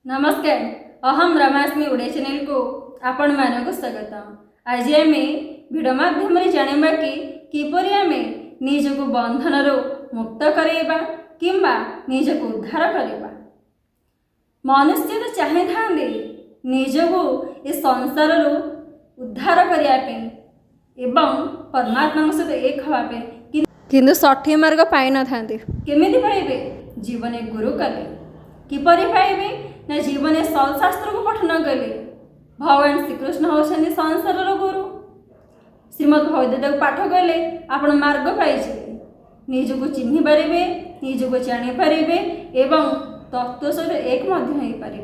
नमस्कार। अहम रमास्मी ओडिया चैनल को आपण मानक स्वागत। आज आम भिडियो माध्यम जाना कि किपरि आम निजको बंधन मुक्त करवा किंबा निजको उद्धार करवा। मनुष्य तो चाहे था निजको ए संसार उद्धार करने एवं परमात्मा सहित एक हाँवाई किंतु सठिक मार्ग पाई न था। केमिति पाइबे? जीवन गुरु कले। किपरि पाइबे ना जीवन शास्त्र को पठन कले। भगवान श्रीकृष्ण होती संसार गुरु। श्रीमद भगवद्गीता को पाठ कले आप मार्ग पाइजे। निजको चिन्ह पारे, निजको जानी पारे एवं तत्व सहित एक पारे।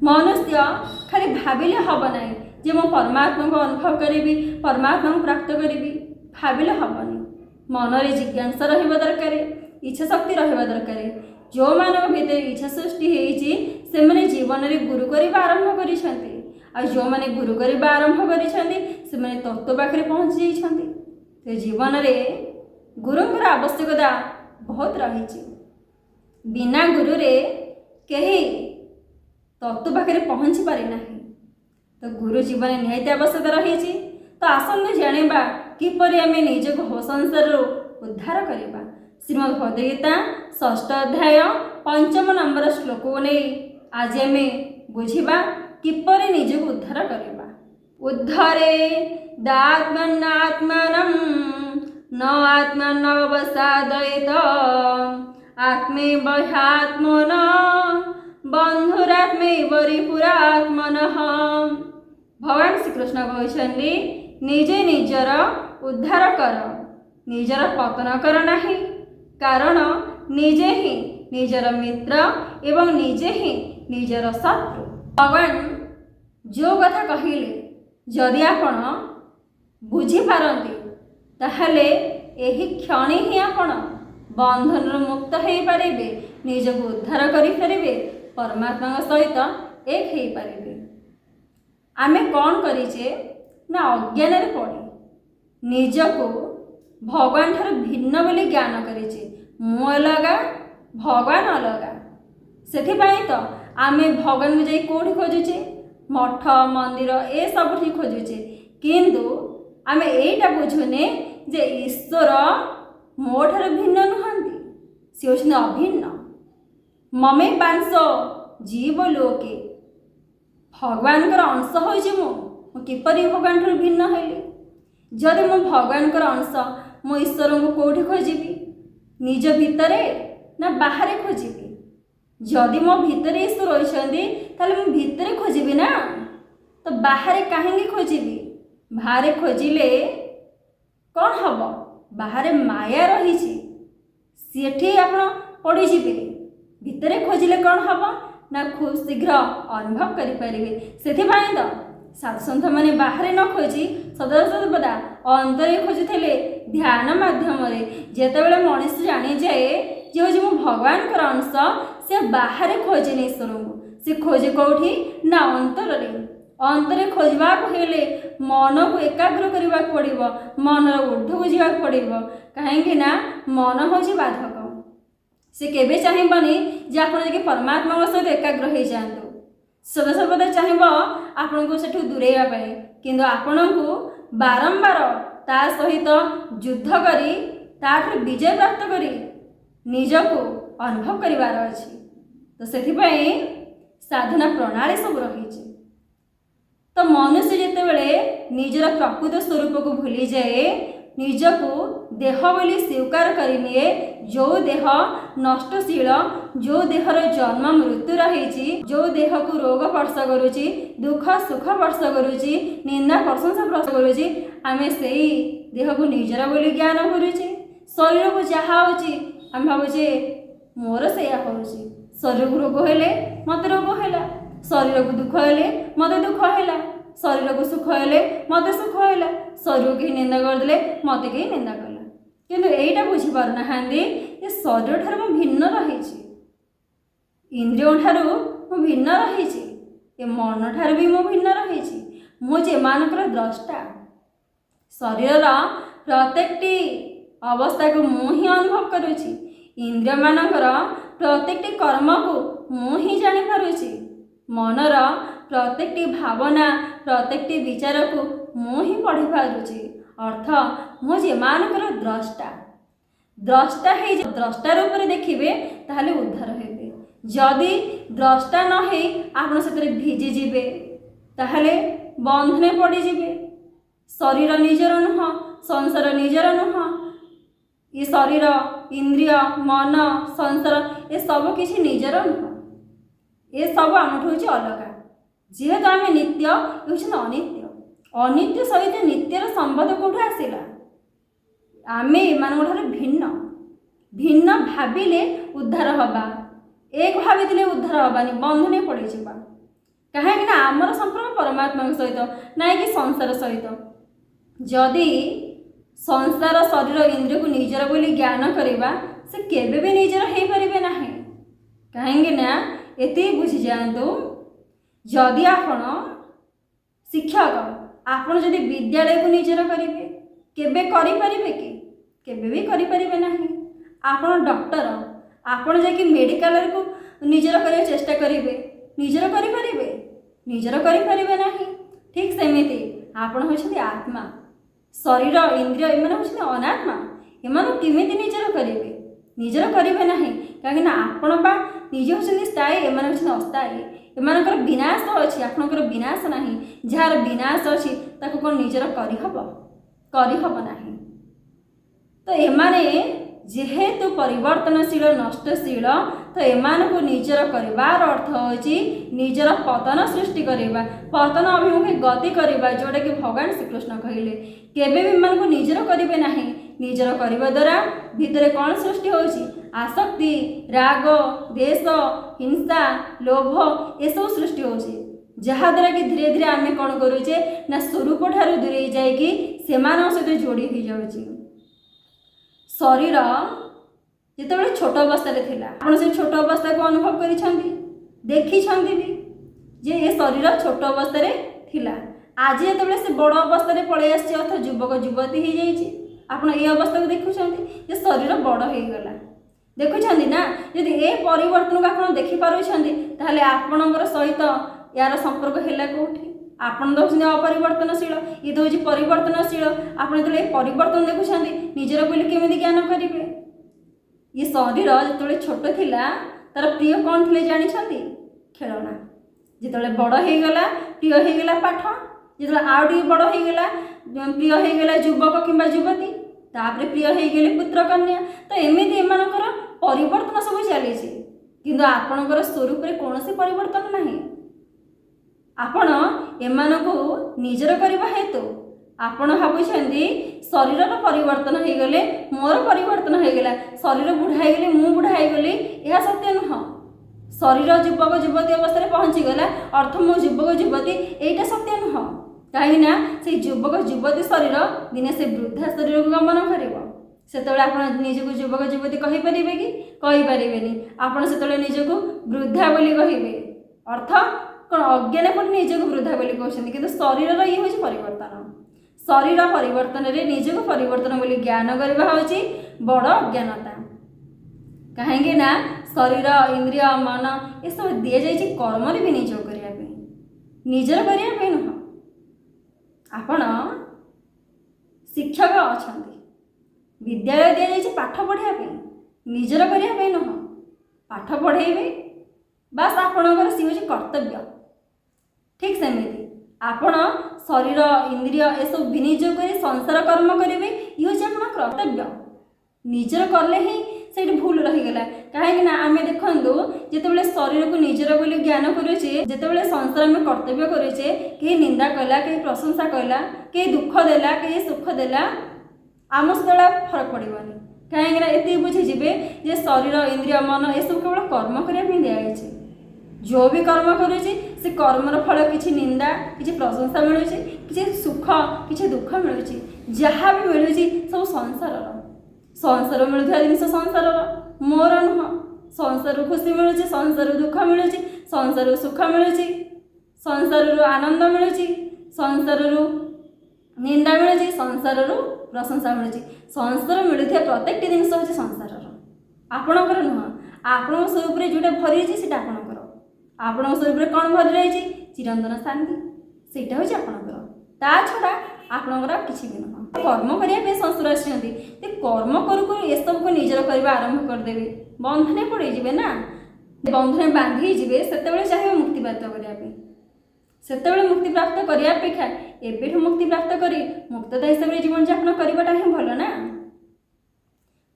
मनुष्य खाली भाविले हम ना जे मो परमात्मा को अनुभव करी, परमात्मा को प्राप्त करी, भाविले हमनी। मनरे जिज्ञासा रहिबा दरकार, इच्छा शक्ति रहिबा दरकार। जो मानव भीतर इच्छा सृष्टि होईची से माने जीवन में गुरु करबा आरंभ करिसेंती। आ जो माने गुरु करबा आरंभ करिसेंती से माने तत्व पाखरे पहुंच जाइछंती। ते जीवन में गुरुंकर आवश्यकता बहुत रहिची। बिना गुरु रे केही तत्व पाखरे पहुंची पारे नाही। तो गुरु जीवन में निहायती आवश्यकता रहिची। तो आसन्न जानिबा किपरि आमे निजको हो संसार उद्धार करवा। श्रीमद भगवद्गीता 6 अध्याय 5 नंबर श्लोक को नहीं आज आम बुझा किपरि निजको उद्धार करवा। उद्धरे दात्मनात्मानं न आत्मनवसादयेत आत्मे बह्यात्मन बंधुरात्मैव रिपुरात्मनः। भगवान श्रीकृष्ण कहते निजे निजर उद्धार कर, निजर पतन कर नहीं। कारण निजे ही निजर मित्र एवं निजे ही निजर शत्रु। भगवान जो कथा कहले जदि आपण बुझी पारती ताहले एही क्षणी ही आपण बंधन मुक्त हो पारे, निजको उद्धार करें, परमात्मा सहित एक हो पारे। आमे कौन करीचे ना अज्ञान पड़े निजको भगवान ठार भिन्न बोली ज्ञान करेचे। मु अलगा भगवान अलगा। सेथिपाई तो आमे भगवान को जाई कोठी खोजुचे, मठ मंदिर ए सब ठीक खोजुचे। किंतु आमे एटा बुझुने जे ईश्वर मो ठार भिन्न नुहंती, सी होछन अभिन्न। ममे पांच जीव लोके भगवान अंश होइछि मु किपरि भगवान ठार भिन्न हेली। जदि मु भगवान अंश मो ईश्वर को कौटी खोजी? निज भितरे ना बाहर खोजी? जदि मो भितर ईश्वर होइछंदी ताले मु भितरे खोजी ना, तो बाहर कहीं खोजी? बाहर खोजिले कौन हम? बाहर माया रही सेठी आप पड़ी जी। भितरे खोजिले कौन हम ना खूब शीघ्र अनुभव करें। से तो साधुसंत मैंने बाहर न खोजी सदा सर्वदा अंतरे खोजुले। ध्यान माध्यम जितेबाला मनीष जानी जाए जे हूँ मो भगवान अंश, से बाहर खोजे ईश्वर को। से खोजे कौटी ना अंतरे। अंतरे खोजवा हेले मन को एकाग्र करने पड़ो, मनर ऊर्ध्व को जावाक पड़ो। कहीं मन हूँ बाधक। से केबे चाहबनी जे आप परमात्मा सहित एकाग्र हो जातु। सदा सर्वदा चाहब आपण को सेठू दूरेवा पाए, किंतु आपण को बारंबार ता सहित युद्ध करी ताठ विजय प्राप्त करी निजको अनुभव करिवार अछि। तो सेथिपाई साधना प्रणाली सब रही। तो मनुष्य जितेबाला निजर प्रकृत स्वरूप को भूली जाए, निजको देह बोली स्वीकार करिनिए, जो देह नष्टशील, जो देहर जन्म मृत्यु रही, जो देह को रोग स्पर्श करुची, दुख सुख स्पर्श करुची, निंदा प्रशंसा स्पर्श करुची, आमे सेई देह को निजर बोली ज्ञान करुचे। शरीर को जहाँ होची आम भावुचे मोर सैया होची। शरीर को रोग हेले मत रोग है, शरीर को दुख हेले मत दुख है, शरीर को सुख हेले मत सुख है, शरीर को निंदा करदे मत कहीं निंदा कला। किंतु एटा बुझी पारना ये शरीर ठार मु भिन्न रही, इंद्रियों ठार मु भिन्न रही, ये मन ठार भी मु भिन्न रही। मुझे मानकर द्रष्टा। शरीर प्रत्येकटी अवस्था को मु ही अनुभव करुची। इंद्रिय मानकर प्रत्येकटी कर्म को मु ही जानी पारुछि। मनर प्रत्येकटी भावना प्रत्येकटी विचार को मु ही पढ़ी पारुछि। अर्थ मु जे मानकर द्रष्टा। द्रष्टा है द्रष्टा रूप में देखिए ताहले उद्धार हेबे। जदि द्रष्टा न है आपण से भिजी जिबे ताहले बंधने पड़ी जिबे। शरीर निजर नुह, संसार निजर नुह। ये शरीर इंद्रिय मन संसार ये सब किसी निजर नुह। ये सब आमठू हूँ अलग। जेहेतु आम नित्य ये अनित्य। अनित्य सहित नित्यर संबंध कौटू आसला? आमे एमानक भिन्न भिन्न भाविले उद्धार हवा। एक भावी उद्धार हबानी, बंधने पड़ी जावा। कहीं आमर संपर्क परमात्मा सहित ना कि संसार सहित। जदि संसार शरीर इंद्रिय को निजर बोली ज्ञान करवा से केबे भी निजर हो पारे ना। कहीं एति बुझी जातु, जदि आपण शिक्षक आपण जदि विद्यालय को निजर करेंगे केबे करें कि? केबे भी करें ना। आपण डॉक्टर आपण जाकि मेडिकल को निजर करने चेष्टा करेंगे, निजर करें? निजर करें ना। ठीक सेमिति आपण होछन्ति आत्मा। शरीर इंद्रिय एम होछन्ति अनात्मा। एमान केमिति निजर करेंगे? निजर करेंगे ना। कहीं आपण बा निज होछन्ति स्थायी, एमान होछन्ति अस्थायी। एमानकर विनाश अच्छी, आपणकर विनाश नहीं। जार विनाश अच्छी ताको कौन निजर करहब नहीं। तो एमाने जेहेतु परिवर्तनशील नष्टशील, तो एमान को निजर करवार अर्थ होची निजर पतन सृष्टि करवा, पतन अभिमुखे गति करवा, जोटा कि भगवान श्रीकृष्ण कहले केबे भी एमान को निजर करेंगे नहीं। निजर करने द्वारा भितर कौन सृष्टि होची? आसक्ति, राग, देश, हिंसा, लोभ ये सब सृष्टि होची। जहाद्वारा कि धीरे धीरे आम कौन करुचे ना स्वरूप ठारू दूरे जाइकी सेमान सहित जोड़ी हो जाउची। शरीर जिते छोट अवस्था थिला, आपण से छोट अवस्था को अनुभव करिछंती, देखिछंती भी जे ये शरीर छोट अवस्था थिला। आज जिते से बड़ अवस्था पलि आसी अर्थात युवक युवती हो जाइए, आपण ये अवस्था को देखुछंती जे शरीर बड़ हो गला। देखुछंती ना, यदि ए परिवर्तन को आपण देखि पारुछंती ताहले आपणकर सहित यार संपर्क हैला कोठी? आपण तो अपरिवर्तनशील, ये तो हूँ परिवर्तनशील। आपण जो परिवर्तन देखुं निजर बोली केमी ज्ञान करेंगे? ये शरीर जो छोट थिला तार प्रिय कौन थे जानी? खेलना। जिते बड़ होगला प्रिय होगला पाठ, जो आउ टे बड़ होगला प्रिय होगला युवक किंबा युवती, तापर प्रिय होगले पुत्र कन्या। तो एमती एमानकर परिवर्तन सब चली, किंतु आपणकर स्वरूप कौन परिवर्तन नहीं। आपण एमानकु निजर करबा हेतु आपण भाबुछंती शरीर परिवर्तन हो गले मोर परिवर्तन हो गला, शरीर बुढ़ा हो गले मु बुढ़ा हो गली, यह सत्य नुह। शरीर युवक युवती अवस्था पहुँची गला अर्थ मु युवक युवती, एटा सत्य नुह। कहीं से युवक युवती शरीर दिने से वृद्धा शरीर को गमन कर सेतबे आपण निजको युवक युवती कहि परिबे कि? कहि परिबेनी। आपण सेतबे निजको वृद्धा बोली कहिबे, अर्थ कौन अज्ञान पर निजको वृद्धा बोली कहते, किंतु शरीर ये हूँ परिवर्तन। शरीर परिवर्तन रे निजको परिवर्तन बोली ज्ञान करवा हूँ बड़ अज्ञानता। कहीं शरीर इंद्रिय मन ये सब दि जाइए कर्म भी निजो करने, निजर करने नुह। आपण शिक्षक अच्छा विद्यालय दि जाइए पाठ पढ़ापी, निजर करने नुह। पाठ पढ़ेबे बास आपणकर सी हूँ कर्तव्य। ठीक सेमिति आपण शरीर इंद्रिय ये सब विनियोग कर संसार कर्म करेंगे, ये हूँ आप कर्तव्य। निजर कले ही से भूल रहीगला। कहीं आम देखूँ जिते शरीर को निजर बोली ज्ञान करुचे, जिते संसार में कर्तव्य करुचे, कहीं निंदा कला, कहीं प्रशंसा कला, कहीं दुख देला, कहीं सुख देला, आम से फरक पड़ोनी। कहीं ये बुझीजे जे शरीर इंद्रिय मन ये सब केवल कर्म करने दिखाई। जो भी कर्म करुचे से कर्मर फल किसी निंदा किसी प्रशंसा मिलूँ, किसी सुख किसी दुख मिलूँ, जहाँ भी मिलूँ सब संसार मिलूया जिन संसार मोर नुह। संसार खुशी मिलूँ, संसार दुख मिलूँ, संसार सुख मिलूँ, संसार आनंद मिलूँ, संसार निंदा मिलूँ, संसार प्रशंसा मिलूँ। संसार मिलूया प्रत्येक जिनस हूँ संसार। आपणकर नुह आपण स्वरूप जोटा भरी रही है आपणकर आपण स्वरूप कौन भरी रही चिरंतन शांति सेटा हूँ आपणकर ता छड़ा आपणकर किसी भी नुह कर्म करने संसार आसते कर्म करू करू ये सब को निजर करवा आरंभ करदेवे बंधने पड़े ना बंधने बांधी जी से चाहिए मुक्ति प्राप्त करने से मुक्ति प्राप्त करने अपेक्षा एवं मुक्ति प्राप्त कर मुक्तता हिसाब से जीवन यापन करवाटा ही भल ना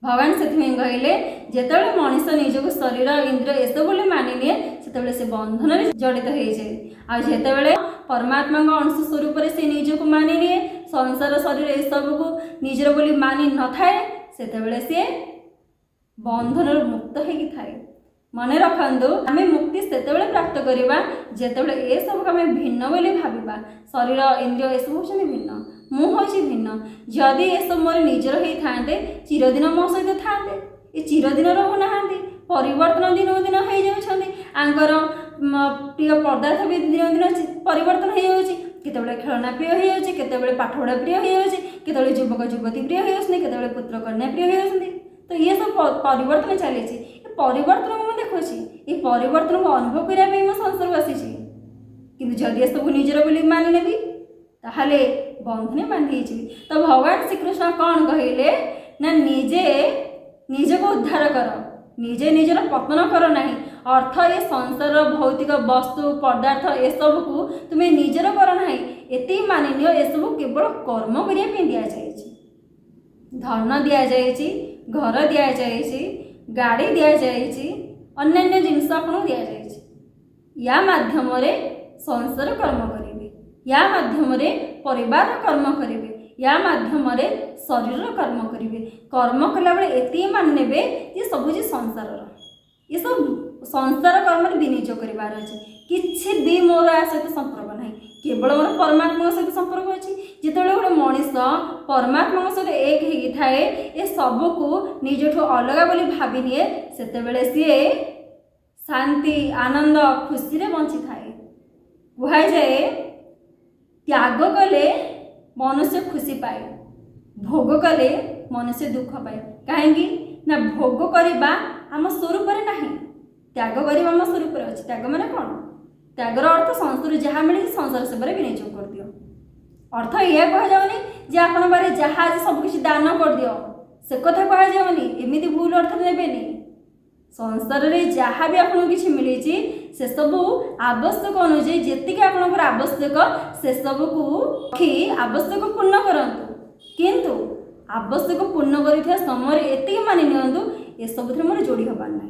भगवान से कहले जिते मनीष निजक शरीर इंद्रिय एसबू बोले मानि निए से बंधन में जड़ित हो जाए आते परमात्मा अंश स्वरूप से निजक मानि निए संसार शरीर एसबू को निजर बोली मानि न थाए से सी बंधन मुक्त होगी थाए मन रखु आम मुक्ति से प्राप्त करवा जिते ये सब आम भिन्न बोली भाविबा शरीर इंद्रिय एसबू होती भिन्न मु हूँ भिन्न जदि ये सब मोर निजर होता चिरदिन मो सहित था ये चिरदिन रोना परिवर्तन दिन दिन हो जाती आंकर प्रिय पदार्थ भी दिन दिन परिवर्तन हो जाए केतबेले खेलना प्रिय हो जाए केतबेले पाठपढ़ा प्रिय हो जाए केतबेले युवक युवती प्रिय हो जाती केतबेले पुत्र कन्या प्रिय हो जाती तो ये सब परिवर्तन चली परिवर्तन को देखुची ये परिवर्तन को अनुभव करने मो संसार आसी कि जदि सब निजर बोली मानि नेबी ताहले बंधने बांधी तो भगवान श्रीकृष्ण कौन कहले ना निजे निज को उद्धार कर निजे निजर पतन कर ना अर्थ ये संसार भौतिक वस्तु पदार्थ ये सब को तुम्हें निजर कर ना ये मानि नियो ये सब केवल कर्म करने दि जाए धन दि जाए घर दि जाए गाड़ी दि जाए अन्य जिनस आपको दि जाए या माध्यम संसार कर्म करेंगे या माध्यम परिवार कर्म करेंगे या माध्यम शरीर कर्म करेंगे कर्म कला बेले ये मान ने ये सब संसार ये सब संसार कर्म विनियोग करार अच्छे किसी भी मोर सहित संपर्क ना केवल मोर परमात्मा सहित संपर्क अच्छी जिते गोटे मनीष परमात्मा सहित एक हो थाए ये सबको निजठू अलग बोली भावी निए से सी शांति आनंद खुशी बंची थाए कहुए त्याग कले मनुष्य खुशी पाए भोग कले मनुष्य दुख पाए कहीं ना भोग करवा आम स्वरूप ना त्याग करवा आम स्वरूप अच्छे त्याग माने कौन त्यागर अर्थ संसार जहाँ मिले संसार सेवार विनियोग कर दियो अर्थ यह कहुनि जे आपण बारे जहाँ सब किसी दान कर दियो से कथा कहुनि एमती भूल अर्थ नेबेनी संसार में जहाँ भी आपको किसी मिली से सब आवश्यक अनुजाई जी आपंकर आवश्यक से सब को रखी आवश्यक पूर्ण करंतु किंतु आवश्यक पूर्ण कर समय ये मानि नियंतु ये सब मोर जोड़ी हबार ना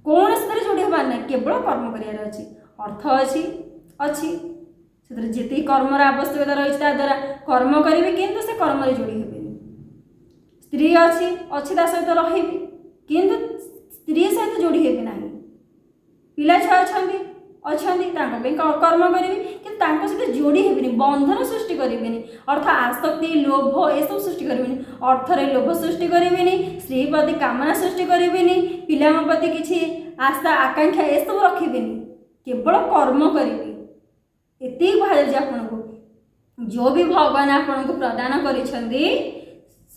कौन से जोड़ी हबार ना केवल कर्म करार अच्छी अर्थ अच्छी अच्छी जी कर्मर आवश्यकता रही द्वारा कर्म करी किंतु से कर्म जोड़ी हेबेनी स्त्री अच्छी अच्छी सहित रही किंतु स्त्री सहित जोड़ी हेबे ना पिला छुआ अच्छा कर्म करी कि सहित जोड़ी हेबेनी बंधन सृष्टि करेंगे अर्थ आसक्ति लोभ ये सब सृष्टि करेंगे अर्थरे लोभ सृष्टि करेंगे स्त्री प्रति कामना सृष्टि करेंगे पिला प्रति किसी आशा आकांक्षा ये सब रखेंगे केवल कर्म करेंगे ये कहुए आपन को जो भी भगवान आपन को प्रदान कर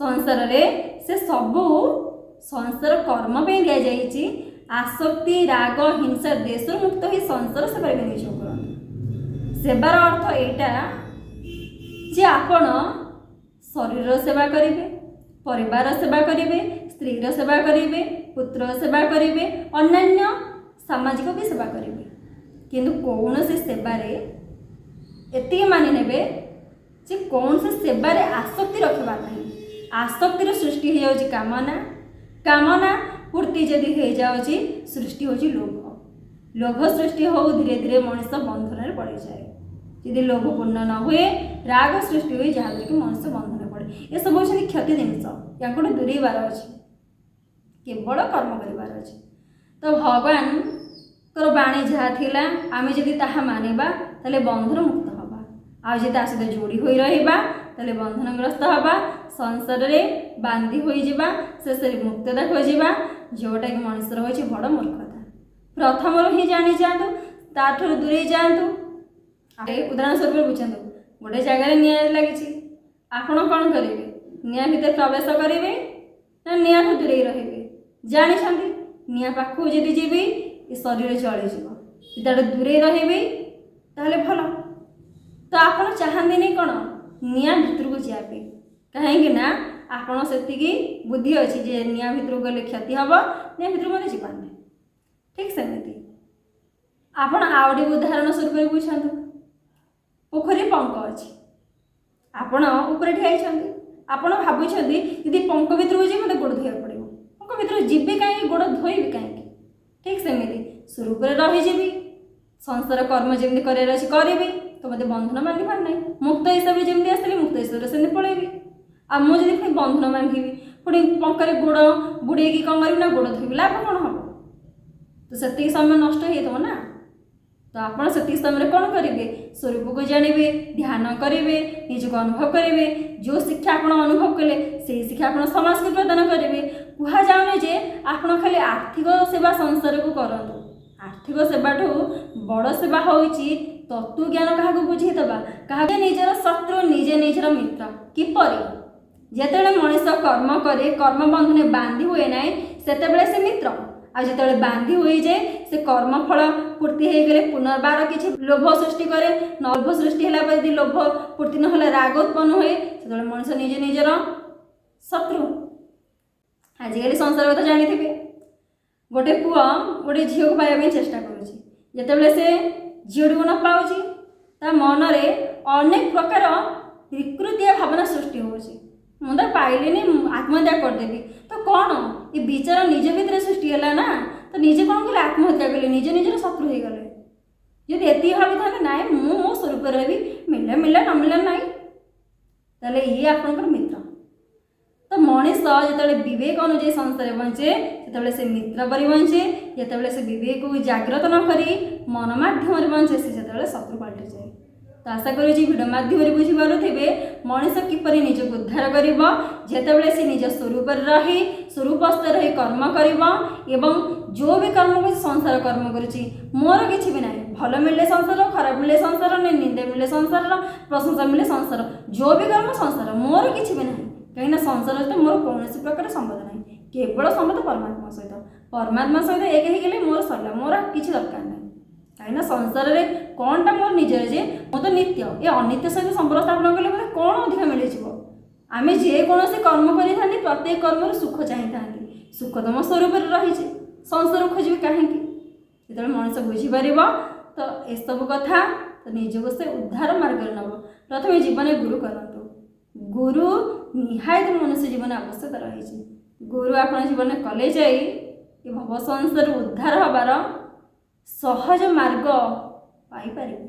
संसार से सबू संसार कर्म पे दि जाइए आसक्ति राग हिंसा देश मुक्त ही संसार सेवा विनियोग कर सेवार अर्थ यहाँ जे आपण शरीर सेवा करेंगे परिवार सेवा करेंगे स्त्रीर सेवा करेंगे पुत्र सेवा करेंगे अन्य सामाजिक भी सेवा करेंगे किंतु कौन से सेवारे एति मानि नेबे जे कौन से सेवारे आसक्ति रखबार नहीं आसक्तिर सृष्टि हो जाउची कामना कामना पूर्ति जदि हो जाउची सृष्टि होची लोभ लोभ सृष्टि हो धीरे धीरे मनुष्य बंधन में पड़ जाए यदि लोभ पूर्ण न हुए राग सृष्टि हुए जहाँ कि मनुष्य बंधन पड़े ये सब होती क्षति जिनस या दूरेबार अच्छे केवल कर्म करार अच्छे तो भगवान तोर बाणी जहाँ थिला आमे जदि ताहा मानिबा तले बंधन मुक्त हवा आ जे ता सहित जोड़ी होई रहिबा तले बंधनग्रस्त हवा संसार रे बांधी होई जिबा शेष मुक्तता खोजिबा जोटा कि मनुष्य होइछि बड़ मूर्खता प्रथम ही जानी जातु ताठर दूरे जातु उदाहरण स्वरूप बुझातु गोटे जगह निया लगी आपण कौन करेंगे निया भीतर प्रवेश करेंगे ना निया दूरे रहिबे ଜାଣିଛନ୍ତି ନିଆଁ ପାଖକୁ ଯଦି ଯିବି ଏ ଶରୀର ଜଳିଯିବ, ଯେତେବେଳେ ଦୂରେଇ ରହିବି ତାହେଲେ ଭଲ। ତ ଆପଣ ଚାହାନ୍ତିନି କ'ଣ ନିଆଁ ଭିତରକୁ ଯିବା ପାଇଁ, କାହିଁକି ନା ଆପଣ ସେତିକି ବୁଦ୍ଧି ଅଛି ଯେ ନିଆଁ ଭିତରକୁ ଗଲେ କ୍ଷତି ହେବ, ନିଆଁ ଭିତରକୁ ମୋତେ ଯିବାର ନାହିଁ। ଠିକ୍ ସେମିତି ଆପଣ ଆଉ ଗୋଟେ ଉଦାହରଣ ସ୍ୱରୂପ ବୁଝନ୍ତୁ। ପୋଖରୀରେ ପଙ୍କ ଅଛି, ଆପଣ ଉପରେ ଠିଆ ହେଇଛନ୍ତି, ଆପଣ ଭାବୁଛନ୍ତି ଯଦି ପଙ୍କ ଭିତରକୁ ଯିବି ମୋତେ ଗୋଡ଼ ଧୋଇବାକୁ ପଡ଼ିବ, ପଙ୍କ ଭିତରକୁ ଯିବି କାହିଁକି, ଗୋଡ଼ ଧୋଇବି କାହିଁକି। ଠିକ୍ ସେମିତି ସ୍ୱରୂପରେ ରହିଯିବି, ସଂସାର କର୍ମ ଯେମିତି କରିବାର ଅଛି କରିବି, ତ ମୋତେ ବନ୍ଧନ ବାନ୍ଧିବାର ନାହିଁ। ମୁକ୍ତ ହିସାବରେ ଯେମିତି ଆସିଲି ମୁକ୍ତ ହିସାବରେ ସେମିତି ପଳେଇବି। ଆଉ ମୁଁ ଯଦି ପୁଣି ବନ୍ଧନ ବାନ୍ଧିବି, ପୁଣି ପଙ୍କରେ ଗୋଡ଼ ବୁଡ଼େଇକି କ'ଣ କରିବି ନା ଗୋଡ଼ ଧୋଇବି, ଲାଭ କ'ଣ ହେବ? ତ ସେତିକି ସମୟ ନଷ୍ଟ ହେଇଥିବ ନା। ତ ଆପଣ ସେତିକି ସମୟରେ କ'ଣ କରିବେ, ସ୍ୱରୂପକୁ ଜାଣିବେ, ଧ୍ୟାନ କରିବେ, ନିଜକୁ ଅନୁଭବ କରିବେ। ଯେଉଁ ଶିକ୍ଷା ଆପଣ ଅନୁଭବ କଲେ ସେହି ଶିକ୍ଷା ଆପଣ ସମାଜକୁ ପ୍ରଦାନ କରିବେ। କୁହାଯାଉନି ଯେ ଆପଣ ଖାଲି ଆର୍ଥିକ ସେବା ସଂସାରକୁ କରନ୍ତୁ, ଆର୍ଥିକ ସେବାଠୁ ବଡ଼ ସେବା ହେଉଛି ତତ୍ତ୍ୱ ଜ୍ଞାନ କାହାକୁ ବୁଝେଇଦେବା, କାହାକୁ ନିଜର ଶତ୍ରୁ ନିଜେ ନିଜର ମିତ୍ର। କିପରି? ଯେତେବେଳେ ମଣିଷ କର୍ମ କରେ, କର୍ମ ବନ୍ଧନରେ ବାନ୍ଧି ହୁଏ ନାହିଁ, ସେତେବେଳେ ସେ ମିତ୍ର। ଆଉ ଯେତେବେଳେ ବାନ୍ଧି ହୋଇଯାଏ, ସେ କର୍ମଫଳ ପୂର୍ତ୍ତି ହୋଇଗଲେ ପୁନର୍ବାର କିଛି ଲୋଭ ସୃଷ୍ଟି କରେ, ଲୋଭ ସୃଷ୍ଟି ହେଲା ପରେ ଯଦି ଲୋଭ ପୂର୍ତ୍ତି ନହେଲେ ରାଗ ଉତ୍ପନ୍ନ ହୁଏ, ସେତେବେଳେ ମଣିଷ ନିଜେ ନିଜର ଶତ୍ରୁ। ଆଜିକାଲି ସଂସାର କଥା ଜାଣିଥିବେ, ଗୋଟେ ପୁଅ ଗୋଟେ ଝିଅକୁ ପାଇବା ପାଇଁ ଚେଷ୍ଟା କରୁଛି, ଯେତେବେଳେ ସେ ଝିଅଟିକୁ ନ ପାଉଛି ତା ମନରେ ଅନେକ ପ୍ରକାର ବିକୃତିଆ ଭାବନା ସୃଷ୍ଟି ହେଉଛି। ମୁଁ ତ ପାଇଲିନି, ଆତ୍ମହତ୍ୟା କରିଦେବି। ତ କ'ଣ ଏ ବିଚାର ନିଜ ଭିତରେ ସୃଷ୍ଟି ହେଲା ନା, ତ ନିଜେ କ'ଣ କଲେ, ଆତ୍ମହତ୍ୟା କଲେ, ନିଜ ନିଜର ଶତ୍ରୁ ହେଇଗଲେ। ଯଦି ଏତିକି ଭାବିଥାନ୍ତେ ନାଇଁ ମୁଁ ମୋ ସ୍ୱରୂପରେ ରହିବି, ମିଳିଲା ମିଳିଲା ନ ମିଳିଲା ନାହିଁ, ତାହେଲେ ଇଏ ଆପଣଙ୍କର ମିତ୍ର। ତ ମଣିଷ ଯେତେବେଳେ ବିବେକ ଅନୁଯାୟୀ ସଂସାରରେ ବଞ୍ଚେ, ସେତେବେଳେ ସେ ମିତ୍ର ପରି ବଞ୍ଚେ। ଯେତେବେଳେ ସେ ବିବେକକୁ ଜାଗ୍ରତ ନ କରି ମନ ମାଧ୍ୟମରେ ବଞ୍ଚେ, ସେ ସେତେବେଳେ ଶତ୍ରୁ ପାଲଟିଯାଏ। ତ ଆଶା କରୁଛି ଭିଡ଼ିଓ ମାଧ୍ୟମରେ ବୁଝିପାରୁଥିବେ ମଣିଷ କିପରି ନିଜକୁ ଉଦ୍ଧାର କରିବ, ଯେତେବେଳେ ସେ ନିଜ ସ୍ୱରୂପରେ ରହି ସ୍ୱରୂପସ୍ଥ ରହି କର୍ମ କରିବ। ଏବଂ ଯେଉଁ ବି କର୍ମ କରୁଛି ସଂସାର କର୍ମ କରୁଛି, ମୋର କିଛି ବି ନାହିଁ, ଭଲ ମିଳିଲେ ସଂସାର, ଖରାପ ମିଳିଲେ ସଂସାର, ନିନ୍ଦା ମିଳିଲେ ସଂସାର, ପ୍ରଶଂସା ମିଳିଲେ ସଂସାର, ଯେଉଁ ବି କର୍ମ ସଂସାର, ମୋର କିଛି ବି ନାହିଁ। କାହିଁକିନା ସଂସାର ସହିତ ମୋର କୌଣସି ପ୍ରକାର ସମ୍ବନ୍ଧ ନାହିଁ, କେବଳ ସମ୍ବନ୍ଧ ପରମାତ୍ମା ସହିତ। ପରମାତ୍ମା ସହିତ ଏକ ହେଇଗଲେ ମୋର ସରିଲା, ମୋର କିଛି ଦରକାର ନାହିଁ। କାହିଁକିନା ସଂସାରରେ କ'ଣଟା ମୋର ନିଜର ଯେ ମୁଁ ତ ନିତ୍ୟ, ଏ ଅନିତ୍ୟ ସହିତ ସମ୍ପର୍କ ସ୍ଥାପନ କଲେ ମୋତେ କ'ଣ ଅଧିକ ମିଳିଯିବ। ଆମେ ଯେକୌଣସି କର୍ମ କରିଥାନ୍ତି ପ୍ରତ୍ୟେକ କର୍ମରୁ ସୁଖ ଚାହିଁଥାନ୍ତି, ସୁଖ ତ ମୋ ସ୍ୱରୂପରେ ରହିଛି, ସଂସାର ଖୋଜିବି କାହିଁକି। ଯେତେବେଳେ ମଣିଷ ବୁଝିପାରିବ ତ ଏସବୁ କଥା, ତ ନିଜକୁ ସେ ଉଦ୍ଧାର ମାର୍ଗରେ ନେବ। ପ୍ରଥମେ ଜୀବନରେ ଗୁରୁ କରନ୍ତୁ, ଗୁରୁ ନିହାତି ମନୁଷ୍ୟ ଜୀବନରେ ଆବଶ୍ୟକ ରହିଛି। ଗୁରୁ ଆପଣ ଜୀବନରେ କଲେ ଯାଇ ଏ ଭବ ସଂସାରରୁ ଉଦ୍ଧାର ହେବାର ସହଜ ମାର୍ଗ ପାଇପାରିବେ।